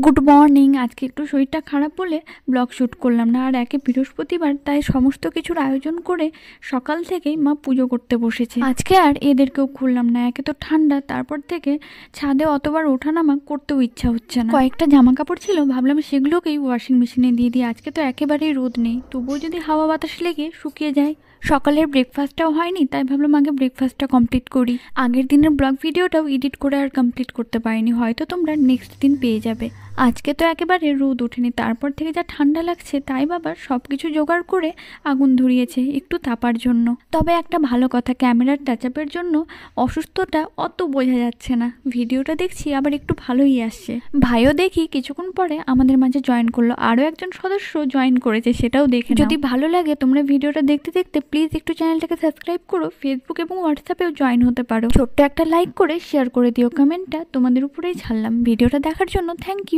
Good morning. আজকে একটু শরীরটা খারাপ বলে ব্লগ শ্যুট করলাম না, আর একে বৃহস্পতিবার, তাই সমস্ত কিছুর আয়োজন করে সকাল থেকেই মা পুজো করতে বসেছে। আজকে আর এদেরকেও খুললাম না, একে তো ঠান্ডা, তারপর থেকে ছাদে অতবার ওঠানামা করতেও ইচ্ছা হচ্ছে না। কয়েকটা জামা কাপড় ছিল, ভাবলাম সেগুলোকেই ওয়াশিং মেশিনে দিয়ে দিই। আজকে তো একেবারেই রোদ নেই, তবুও যদি হাওয়া বাতাস লেগে শুকিয়ে যায়। সকালের ব্রেকফাস্টটাও হয়নি, তাই ভাবলাম আগে ব্রেকফাস্টটা কমপ্লিট করি। আগের দিনের ব্লগ ভিডিওটাও এডিট করে আর কমপ্লিট করতে পারিনি, হয়তো তোমরা নেক্সট দিন পেয়ে যাবে। আজকে তো একেবারে রোদ ওঠেনি, তারপর থেকে যা ঠান্ডা লাগছে, তাই বাবা সব কিছু জোগাড় করে আগুন ধরিয়েছে একটু তাপার জন্য। তবে একটা ভালো কথা, ক্যামেরার টাচআপের জন্য অসুস্থতা অত বোঝা যাচ্ছে না। ভিডিওটা দেখছি আবার একটু ভালোই আসছে। ভাইও দেখি কিছুক্ষণ পরে আমাদের মাঝে জয়েন করলো, আরও একজন সদস্য জয়েন করেছে, সেটাও দেখে নাও। যদি ভালো লাগে তোমরা ভিডিওটা দেখতে দেখতে প্লিজ একটু চ্যানেলটাকে সাবস্ক্রাইব করো, ফেসবুক এবং হোয়াটসঅ্যাপেও জয়েন হতে পারো। ছোট্ট একটা লাইক করে শেয়ার করে দিও, কমেন্টটা তোমাদের উপরেই ছাড়লাম। ভিডিওটা দেখার জন্য থ্যাংক ইউ।